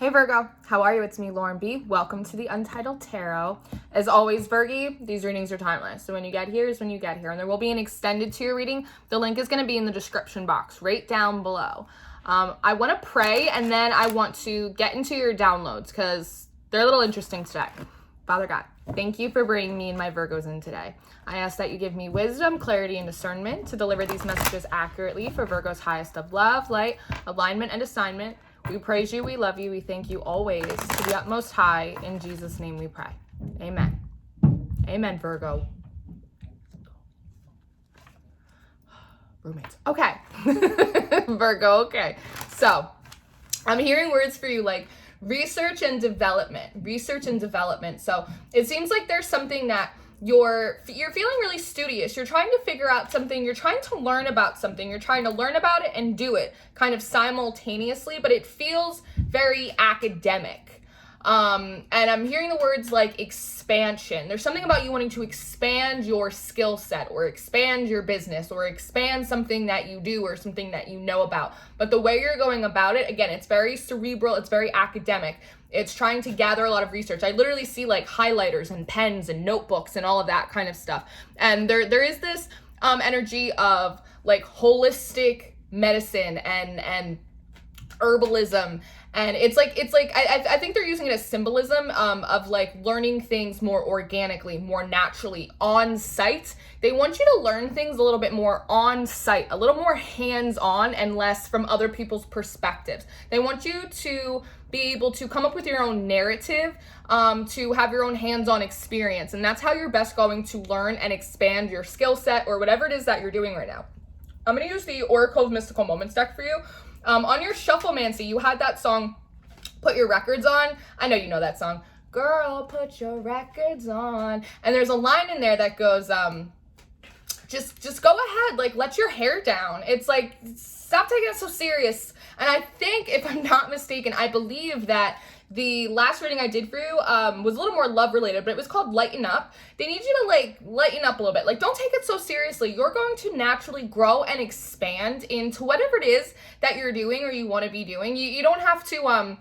Hey Virgo, how are you? It's me, Lauren B. Welcome to the Untitled Tarot. As always, Virgie, these readings are timeless. So when you get here is when you get here. And there will be an extended tier reading. The link is going to be in the description box right down below. I want to pray and then I want to get into your downloads because they're a little interesting today. Father God, thank you for bringing me and my Virgos in today. I ask that you give me wisdom, clarity, and discernment to deliver these messages accurately for Virgo's highest of love, light, alignment, and assignment. We praise you, we love you, we thank you always to the utmost high. In Jesus' name we pray. Amen. Amen, Virgo. Roommates. Okay. Virgo, okay. So, I'm hearing words for you like research and development. Research and development. So, it seems like there's something that you're feeling really studious. You're trying to figure out something. You're trying to learn about something. You're trying to learn about it and do it kind of simultaneously, but it feels very academic. And I'm hearing the words like expansion. There's something about you wanting to expand your skill set or expand your business or expand something that you do or something that you know about. But the way you're going about it, again, it's very cerebral. It's very academic. It's trying to gather a lot of research. I literally see like highlighters and pens and notebooks and all of that kind of stuff. And there is this energy of like holistic medicine and herbalism. And it's like I think they're using it as symbolism of like learning things more organically, more naturally, on site. They want you to learn things a little bit more on site, a little more hands-on and less from other people's perspectives. They want you to be able to come up with your own narrative, to have your own hands-on experience. And that's how you're best going to learn and expand your skill set or whatever it is that you're doing right now. I'm going to use the Oracle of Mystical Moments deck for you. On your Shufflemancy, you had that song, Put Your Records On. I know you know that song. Girl, put your records on. And there's a line in there that goes, just go ahead, like, let your hair down. It's like, stop taking it so serious. And I think, if I'm not mistaken, I believe that the last reading I did for you was a little more love related, but it was called Lighten Up. They need you to like lighten up a little bit. Like, don't take it so seriously. You're going to naturally grow and expand into whatever it is that you're doing or you want to be doing. You don't have to,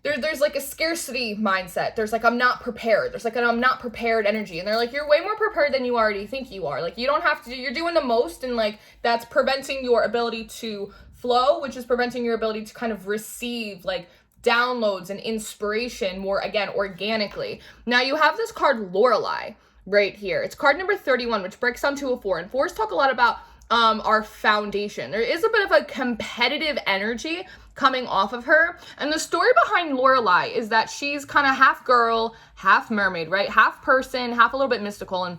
there's like a scarcity mindset. There's like, I'm not prepared. There's like an I'm not prepared energy. And they're like, you're way more prepared than you already think you are. Like, you don't have to, you're doing the most, and like, that's preventing your ability to flow, which is preventing your ability to kind of receive like downloads and inspiration more, again, organically. Now you have this card Lorelei right here. It's card number 31, which breaks down to a 4, and 4s talk a lot about our foundation. There is a bit of a competitive energy coming off of her, and the story behind Lorelei is that she's kind of half girl, half mermaid, right? Half person, half a little bit mystical, and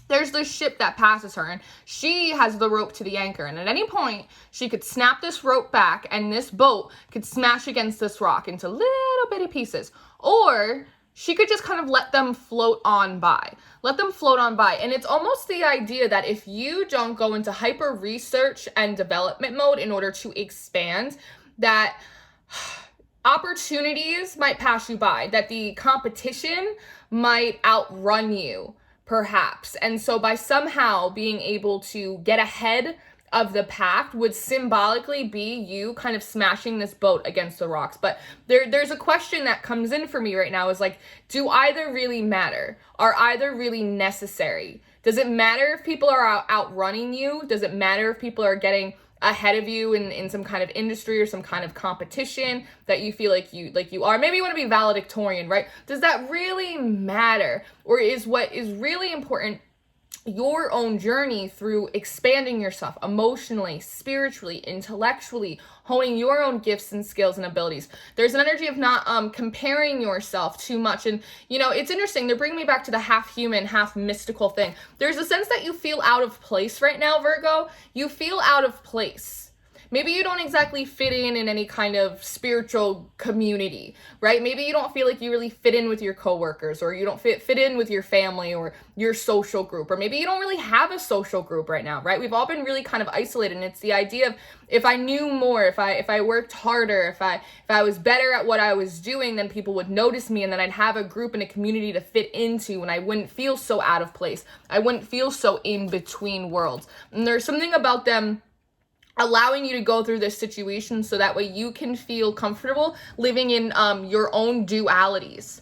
there's this ship that passes her, and she has the rope to the anchor, and at any point she could snap this rope back and this boat could smash against this rock into little bitty pieces, or she could just kind of let them float on by. And it's almost the idea that if you don't go into hyper research and development mode in order to expand, that opportunities might pass you by, that the competition might outrun you, perhaps. And so by somehow being able to get ahead of the pack would symbolically be you kind of smashing this boat against the rocks. But there's a question that comes in for me right now is like, do either really matter? Are either really necessary? Does it matter if people are outrunning you? Does it matter if people are getting ahead of you in some kind of industry or some kind of competition that you feel like you are? Maybe you want to be valedictorian, right? Does that really matter? Or is what is really important your own journey through expanding yourself emotionally, spiritually, intellectually, honing your own gifts and skills and abilities? There's an energy of not comparing yourself too much. And, you know, it's interesting. They're bringing me back to the half human, half mystical thing. There's a sense that you feel out of place right now, Virgo. You feel out of place. Maybe you don't exactly fit in any kind of spiritual community, right? Maybe you don't feel like you really fit in with your coworkers, or you don't fit in with your family or your social group, or maybe you don't really have a social group right now, right? We've all been really kind of isolated, and it's the idea of if I knew more, if I worked harder, if I was better at what I was doing, then people would notice me, and then I'd have a group and a community to fit into, and I wouldn't feel so out of place. I wouldn't feel so in between worlds. And there's something about them allowing you to go through this situation so that way you can feel comfortable living in your own dualities,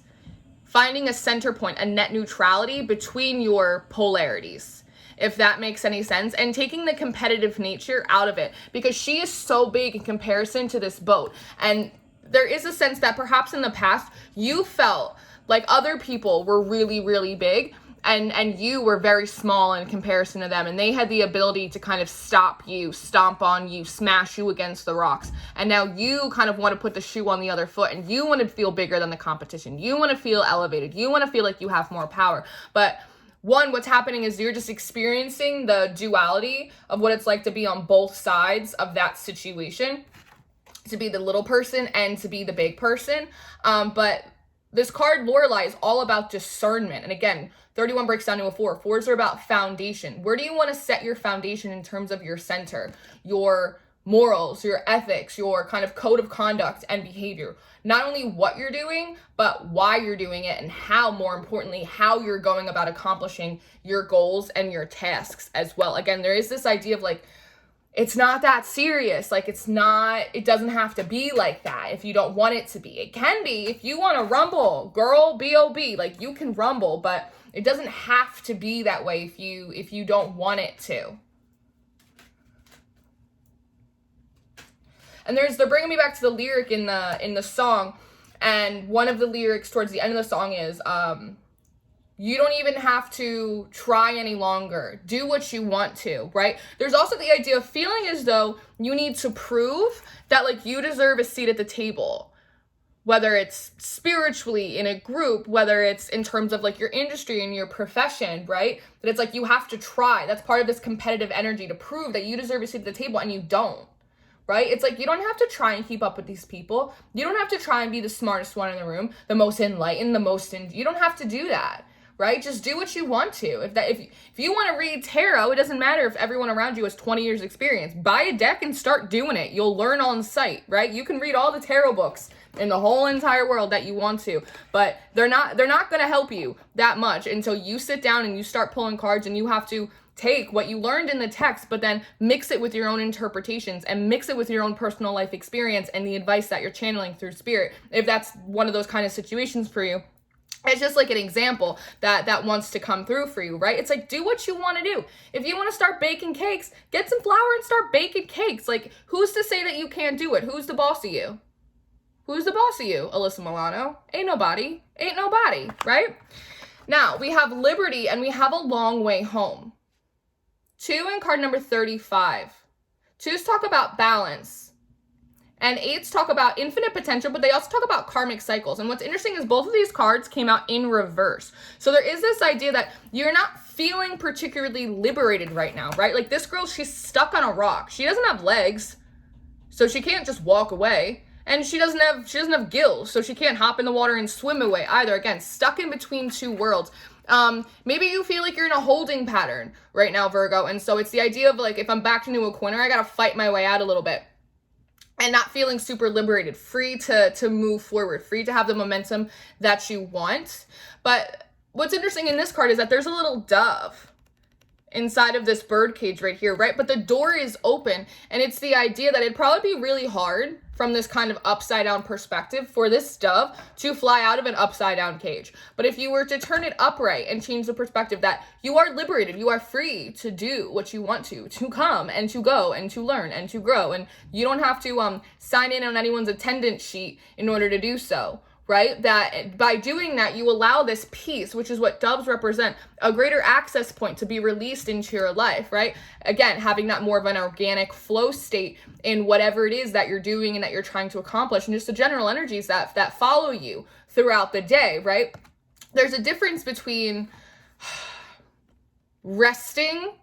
finding a center point, a net neutrality between your polarities, if that makes any sense, and taking the competitive nature out of it, because she is so big in comparison to this boat. And there is a sense that perhaps in the past you felt like other people were really, really big, and you were very small in comparison to them, and they had the ability to kind of stop you, stomp on you, smash you against the rocks. And now you kind of want to put the shoe on the other foot, and you want to feel bigger than the competition. You want to feel elevated. You want to feel like you have more power. But what's happening is you're just experiencing the duality of what it's like to be on both sides of that situation, to be the little person and to be the big person. But this card, Lorelei, is all about discernment. And again, 31 breaks down to a 4. 4s are about foundation. Where do you want to set your foundation in terms of your center, your morals, your ethics, your kind of code of conduct and behavior? Not only what you're doing, but why you're doing it, and how, more importantly, how you're going about accomplishing your goals and your tasks as well. Again, there is this idea of like, it's not that serious. Like, it doesn't have to be like that if you don't want it to be. It can be if you want to rumble, girl, B.O.B. Like, you can rumble, but it doesn't have to be that way if you don't want it to. And they're bringing me back to the lyric in the song, and one of the lyrics towards the end of the song is, you don't even have to try any longer. Do what you want to, right? There's also the idea of feeling as though you need to prove that like you deserve a seat at the table, whether it's spiritually in a group, whether it's in terms of like your industry and your profession, right? That it's like you have to try. That's part of this competitive energy to prove that you deserve a seat at the table, and you don't. Right? It's like you don't have to try and keep up with these people. You don't have to try and be the smartest one in the room, the most enlightened, you don't have to do that. Right? Just do what you want to. If you want to read tarot, it doesn't matter if everyone around you has 20 years experience. Buy a deck and start doing it. You'll learn on site, right? You can read all the tarot books in the whole entire world that you want to, but they're not going to help you that much until you sit down and you start pulling cards, and you have to take what you learned in the text, but then mix it with your own interpretations and mix it with your own personal life experience and the advice that you're channeling through spirit. If that's one of those kind of situations for you, it's just like an example that wants to come through for you, right? It's like, do what you want to do. If you want to start baking cakes, get some flour and start baking cakes. Like, who's to say that you can't do it? Who's the boss of you? Who's the boss of you, Alyssa Milano? Ain't nobody, right? Now, we have liberty and we have a long way home. 2 in card number 35. 2s talk about balance. And 8s talk about infinite potential, but they also talk about karmic cycles. And what's interesting is both of these cards came out in reverse. So there is this idea that you're not feeling particularly liberated right now, right? Like this girl, she's stuck on a rock. She doesn't have legs, so she can't just walk away. And she doesn't have gills, so she can't hop in the water and swim away either. Again, stuck in between two worlds. Maybe you feel like you're in a holding pattern right now, Virgo. And so it's the idea of like, if I'm backed into a corner, I got to fight my way out a little bit. And not feeling super liberated, free to move forward, free to have the momentum that you want. But what's interesting in this card is that there's a little dove inside of this bird cage right here, right? But the door is open, and it's the idea that it'd probably be really hard from this kind of upside down perspective for this dove to fly out of an upside down cage. But if you were to turn it upright and change the perspective that you are liberated, you are free to do what you want to come and to go and to learn and to grow, and you don't have to sign in on anyone's attendance sheet in order to do so. Right? That by doing that, you allow this peace, which is what doves represent, a greater access point to be released into your life, right? Again, having that more of an organic flow state in whatever it is that you're doing and that you're trying to accomplish, and just the general energies that follow you throughout the day, right? There's a difference between resting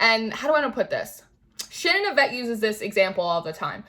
and, how do I want to put this? Shannon Yvette uses this example all the time.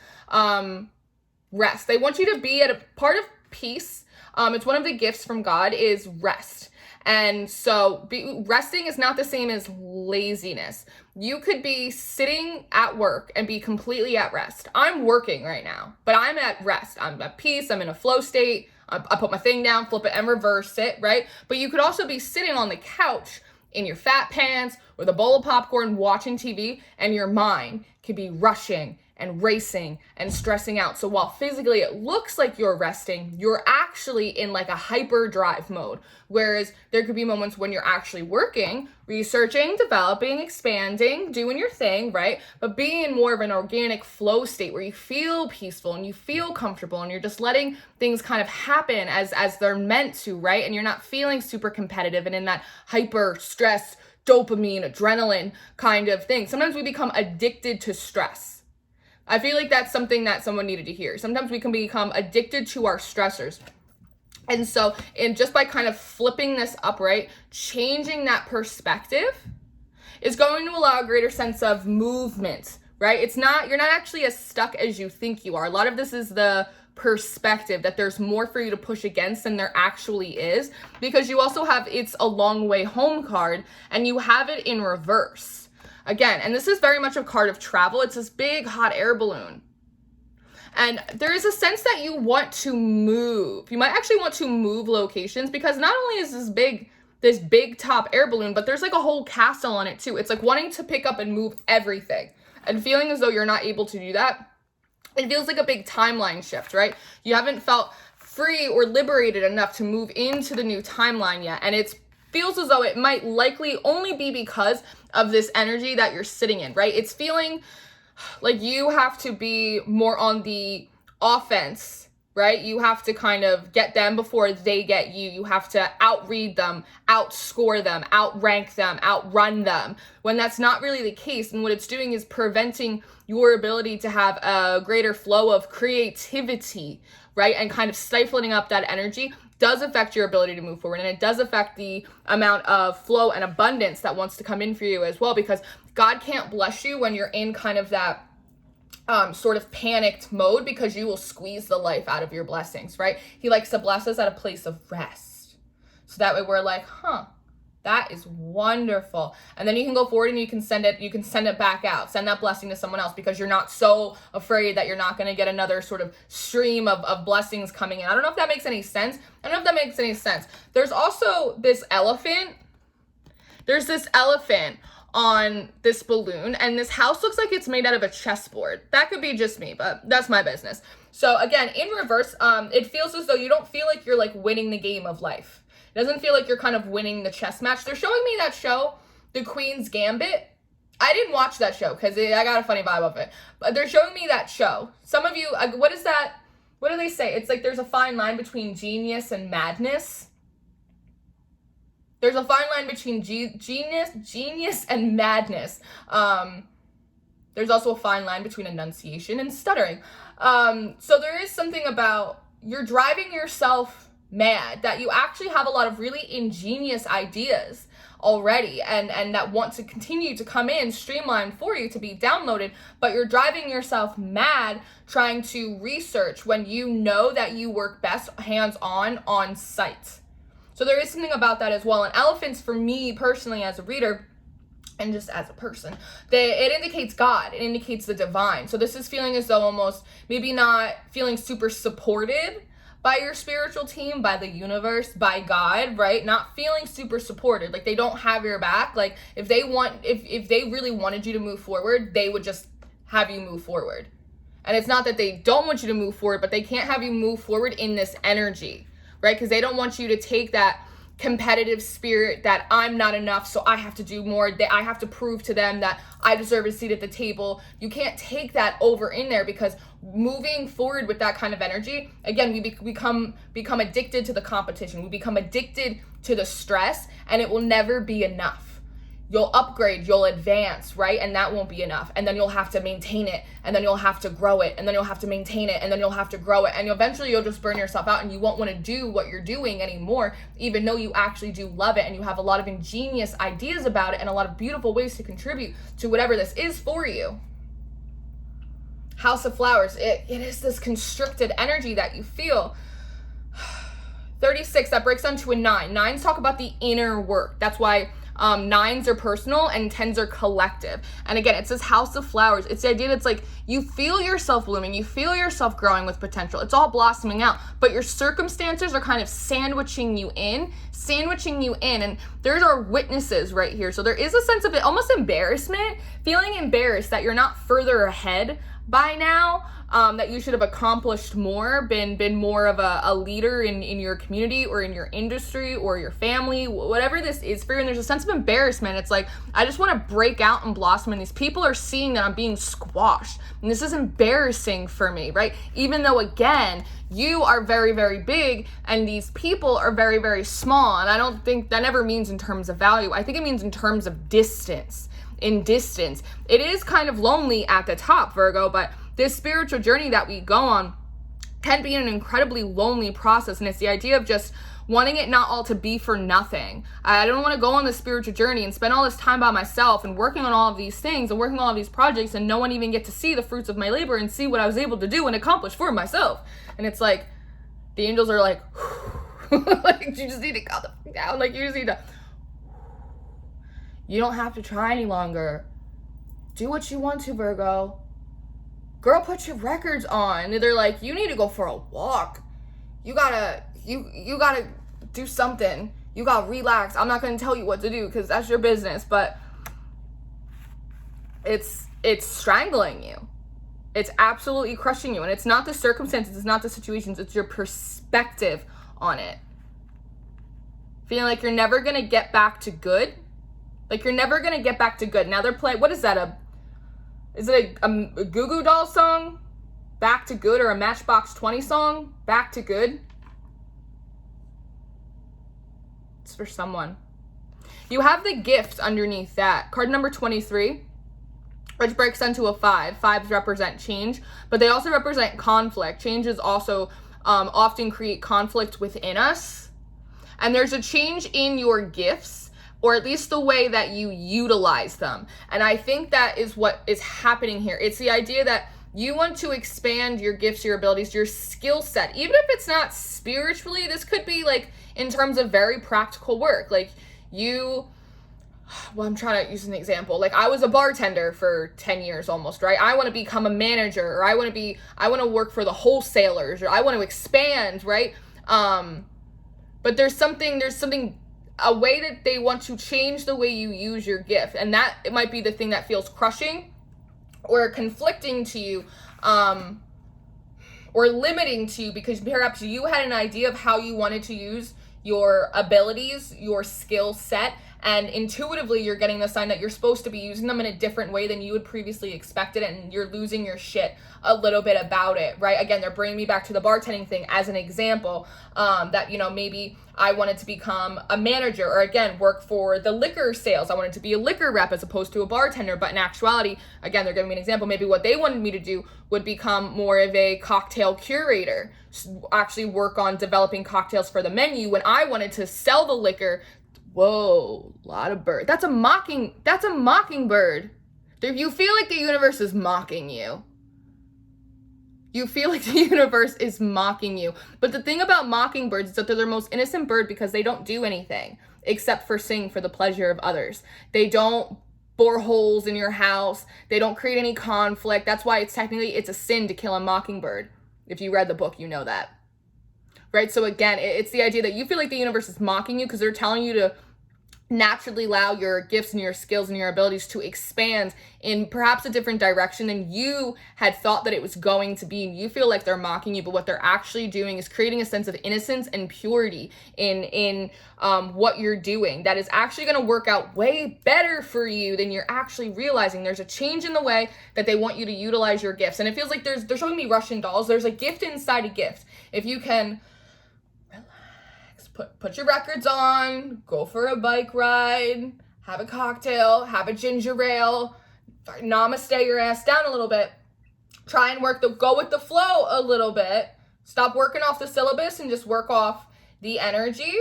Rest. They want you to be at a part of peace. It's one of the gifts from God is rest. And so resting is not the same as laziness. You could be sitting at work and be completely at rest. I'm working right now, but I'm at rest. I'm at peace. I'm in a flow state. I put my thing down, flip it and reverse it, right? But you could also be sitting on the couch in your fat pants with a bowl of popcorn watching TV, and your mind could be rushing and racing and stressing out. So while physically it looks like you're resting, you're actually in like a hyperdrive mode. Whereas there could be moments when you're actually working, researching, developing, expanding, doing your thing, right? But being in more of an organic flow state where you feel peaceful and you feel comfortable and you're just letting things kind of happen as they're meant to, right? And you're not feeling super competitive and in that hyper stress, dopamine, adrenaline kind of thing. Sometimes we become addicted to stress. I feel like that's something that someone needed to hear. Sometimes we can become addicted to our stressors. And so, just by kind of flipping this up, right, changing that perspective is going to allow a greater sense of movement, right? You're not actually as stuck as you think you are. A lot of this is the perspective that there's more for you to push against than there actually is, because you also have It's a Long Way Home card, and you have it in reverse. Again, and this is very much a card of travel. It's this big hot air balloon. And there is a sense that you want to move. You might actually want to move locations, because not only is this big top air balloon, but there's like a whole castle on it too. It's like wanting to pick up and move everything and feeling as though you're not able to do that. It feels like a big timeline shift, right? You haven't felt free or liberated enough to move into the new timeline yet. And it feels as though it might likely only be because of this energy that you're sitting in, right? It's feeling like you have to be more on the offense, right? You have to kind of get them before they get you. You have to outread them, outscore them, outrank them, outrun them, when that's not really the case. And what it's doing is preventing your ability to have a greater flow of creativity, right? And kind of stifling up that energy does affect your ability to move forward. And it does affect the amount of flow and abundance that wants to come in for you as well, because God can't bless you when you're in kind of that sort of panicked mode, because you will squeeze the life out of your blessings, right? He likes to bless us at a place of rest. So that way we're like, that is wonderful. And then you can go forward and you can send it back out. Send that blessing to someone else, because you're not so afraid that you're not going to get another sort of stream of blessings coming in. I don't know if that makes any sense. There's also this elephant. There's this elephant on this balloon, and this house looks like it's made out of a chessboard. That could be just me, but that's my business. So again, in reverse, it feels as though you don't feel like you're like winning the game of life. It doesn't feel like you're kind of winning the chess match. They're showing me that show, The Queen's Gambit. I didn't watch that show because I got a funny vibe of it. But they're showing me that show. Some of you, what is that? What do they say? It's like there's a fine line between genius and madness. There's a fine line between genius and madness. There's also a fine line between enunciation and stuttering. So there is something about you're driving yourself mad, that you actually have a lot of really ingenious ideas already and that want to continue to come in streamlined for you to be downloaded, but you're driving yourself mad trying to research when you know that you work best hands-on, on site. So there is something about that as well. And elephants, for me personally as a reader and just as a person, it indicates God. It indicates the divine. So this is feeling as though almost maybe not feeling super supported by your spiritual team, by the universe, by God, right? Not feeling super supported, like they don't have your back. Like if they really wanted you to move forward, they would just have you move forward. And it's not that they don't want you to move forward, but they can't have you move forward in this energy, right? Because they don't want you to take that competitive spirit that I'm not enough, so I have to do more, that I have to prove to them that I deserve a seat at the table. You can't take that over in there, because moving forward with that kind of energy, again, we become addicted to the competition. We become addicted to the stress, and it will never be enough. You'll upgrade, you'll advance, right? And that won't be enough. And then you'll have to maintain it, and then you'll have to grow it, and then you'll have to maintain it, and then you'll have to grow it. And eventually you'll just burn yourself out, and you won't want to do what you're doing anymore, even though you actually do love it, and you have a lot of ingenious ideas about it and a lot of beautiful ways to contribute to whatever this is for you. House of Flowers, it is this constricted energy that you feel. 36, that breaks down to a 9. 9s talk about the inner work. That's why 9s are personal and 10s are collective. And again, it says House of Flowers. It's the idea that it's like you feel yourself blooming, you feel yourself growing with potential. It's all blossoming out, but your circumstances are kind of sandwiching you in. And there's our witnesses right here. So there is a sense of it, almost embarrassment, feeling embarrassed that you're not further ahead by now, that you should have accomplished more, been more of a leader in your community or in your industry or your family, whatever this is for you. And there's a sense of embarrassment. It's like, I just want to break out and blossom, and these people are seeing that I'm being squashed, and this is embarrassing for me, right? Even though, again, you are very, very big and these people are very, very small. And I don't think that ever means in terms of value. I think it means in terms of distance. In distance, it is kind of lonely at the top, Virgo, but this spiritual journey that we go on can be an incredibly lonely process. And it's the idea of just wanting it not all to be for nothing. I don't want to go on this spiritual journey and spend all this time by myself and working on all of these things and working on all of these projects and no one even get to see the fruits of my labor and see what I was able to do and accomplish for myself. And it's like, the angels are like, like, you just need to calm the fuck down. Like, you just need to, you don't have to try any longer. Do what you want to, Virgo. Girl, put your records on. And they're like, you need to go for a walk. You gotta do something. You gotta relax. I'm not gonna tell you what to do because that's your business, but it's strangling you. It's absolutely crushing you. And it's not the circumstances, it's not the situations, it's your perspective on it. Feeling like you're never gonna get back to good. Like you're never gonna get back to good. Now they're playing, what is that? Is it a Goo Goo Dolls song? Back to Good, or a Matchbox 20 song? Back to Good? It's for someone. You have the gift underneath that. Card number 23, which breaks into a 5. 5s represent change, but they also represent conflict. Changes also often create conflict within us. And there's a change in your gifts, or at least the way that you utilize them. And I think that is what is happening here. It's the idea that you want to expand your gifts, your abilities, your skill set. Even if it's not spiritually, this could be like in terms of very practical work. Like I'm trying to use an example. Like I was a bartender for 10 years almost, right? I want to become a manager, or I want to work for the wholesalers, or I want to expand, right? But there's something, a way that they want to change the way you use your gift. And that it might be the thing that feels crushing or conflicting to you, or limiting to you, because perhaps you had an idea of how you wanted to use your abilities, your skill set, and intuitively you're getting the sign that you're supposed to be using them in a different way than you had previously expected, and you're losing your shit a little bit about it, right? Again, they're bringing me back to the bartending thing as an example, that, maybe I wanted to become a manager, or again, work for the liquor sales. I wanted to be a liquor rep as opposed to a bartender, but in actuality, again, they're giving me an example. Maybe what they wanted me to do would become more of a cocktail curator, actually work on developing cocktails for the menu when I wanted to sell the liquor. Whoa, a lot of bird. That's a mockingbird. You feel like the universe is mocking you. You feel like the universe is mocking you. But the thing about mockingbirds is that they're the most innocent bird because they don't do anything except for sing for the pleasure of others. They don't bore holes in your house. They don't create any conflict. That's why it's a sin to kill a mockingbird. If you read the book, you know that. Right? So again, it's the idea that you feel like the universe is mocking you because they're telling you to naturally allow your gifts and your skills and your abilities to expand in perhaps a different direction than you had thought that it was going to be. You feel like they're mocking you, but what they're actually doing is creating a sense of innocence and purity in what you're doing that is actually going to work out way better for you than you're actually realizing. There's a change in the way that they want you to utilize your gifts, and it feels like they're showing me Russian dolls. There's a gift inside a gift. If you can Put your records on, go for a bike ride, have a cocktail, have a ginger ale, namaste your ass down a little bit, try and go with the flow a little bit, stop working off the syllabus and just work off the energy.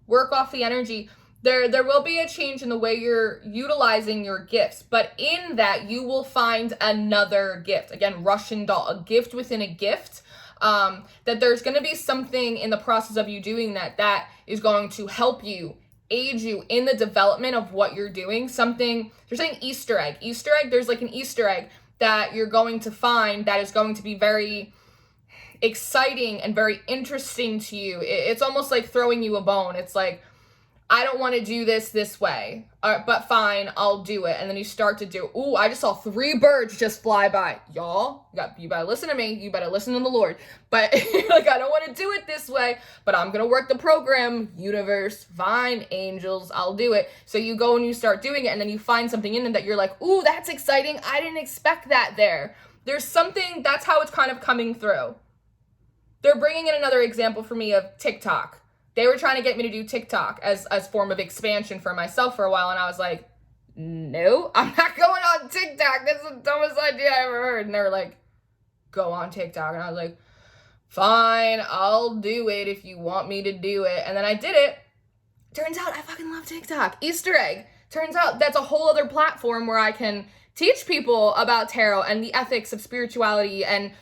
There will be a change in the way you're utilizing your gifts, but in that you will find another gift. Again, Russian doll, a gift within a gift. That there's going to be something in the process of you doing that is going to help you aid you in the development of what you're doing. Something, you're saying Easter egg. Easter egg, there's like an Easter egg that you're going to find that is going to be very exciting and very interesting to you. It's almost like throwing you a bone. It's like, I don't want to do this way, but fine, I'll do it. And then you start to do, ooh, I just saw 3 birds just fly by. Y'all, you better listen to me. You better listen to the Lord. But like, I don't want to do it this way, but I'm going to work the program. Universe, fine, angels, I'll do it. So you go and you start doing it, and then you find something in it that you're like, ooh, that's exciting. I didn't expect that there. There's something, that's how it's kind of coming through. They're bringing in another example for me of TikTok. They were trying to get me to do TikTok as form of expansion for myself for a while. And I was like, no, I'm not going on TikTok. That's the dumbest idea I ever heard. And they were like, go on TikTok. And I was like, fine, I'll do it if you want me to do it. And then I did it. Turns out I fucking love TikTok. Easter egg. Turns out that's a whole other platform where I can teach people about tarot and the ethics of spirituality and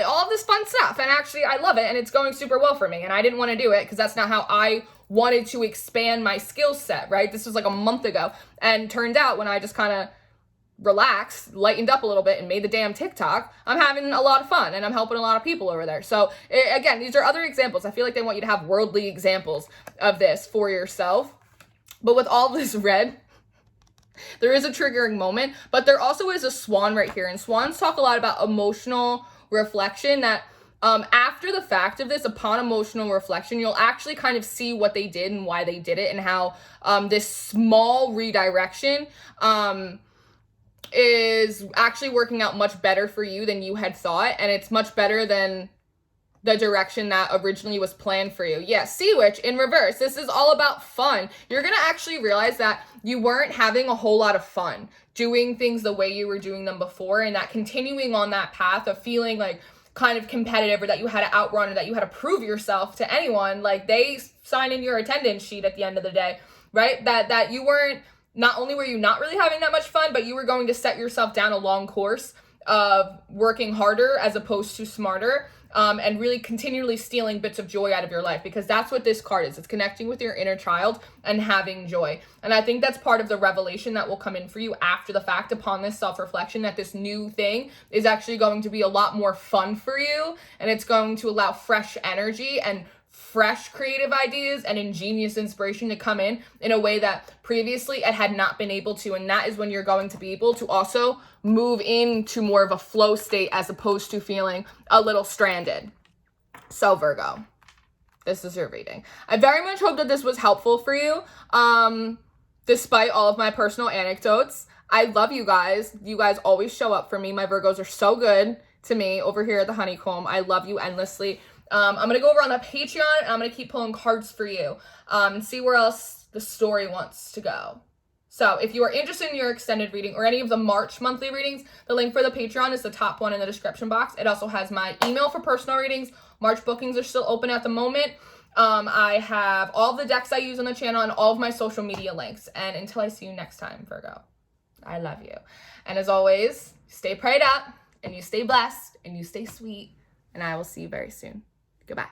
all of this fun stuff. And actually, I love it, and it's going super well for me. And I didn't want to do it because that's not how I wanted to expand my skill set, right? This was like a month ago. And turned out when I just kind of relaxed, lightened up a little bit, and made the damn TikTok, I'm having a lot of fun, and I'm helping a lot of people over there. So again, these are other examples. I feel like they want you to have worldly examples of this for yourself. But with all this red, there is a triggering moment, but there also is a swan right here. And swans talk a lot about emotional reflection, that after the fact of this, upon emotional reflection, you'll actually kind of see what they did and why they did it, and how this small redirection is actually working out much better for you than you had thought. And it's much better than the direction that originally was planned for you. Yeah, Sea Witch in reverse. This is all about fun. You're going to actually realize that you weren't having a whole lot of fun doing things the way you were doing them before, and that continuing on that path of feeling like kind of competitive, or that you had to outrun, or that you had to prove yourself to anyone. Like, they sign in your attendance sheet at the end of the day, right? That you weren't, not only were you not really having that much fun, but you were going to set yourself down a long course of working harder as opposed to smarter. And really continually stealing bits of joy out of your life, because that's what this card is. It's connecting with your inner child and having joy. And I think that's part of the revelation that will come in for you after the fact, upon this self-reflection, that this new thing is actually going to be a lot more fun for you, and it's going to allow fresh energy and fresh creative ideas and ingenious inspiration to come in a way that previously it had not been able to. And that is when you're going to be able to also move into more of a flow state, as opposed to feeling a little stranded. So Virgo, this is your reading. I very much hope that this was helpful for you. Despite all of my personal anecdotes, I love you guys. You guys always show up for me. My Virgos are so good to me over here at the Honeycomb. I love you endlessly. I'm going to go over on the Patreon, and I'm going to keep pulling cards for you and see where else the story wants to go. So if you are interested in your extended reading or any of the March monthly readings, the link for the Patreon is the top one in the description box. It also has my email for personal readings. March bookings are still open at the moment. I have all the decks I use on the channel and all of my social media links. And until I see you next time, Virgo, I love you. And as always, stay prayed up, and you stay blessed, and you stay sweet, and I will see you very soon. Goodbye.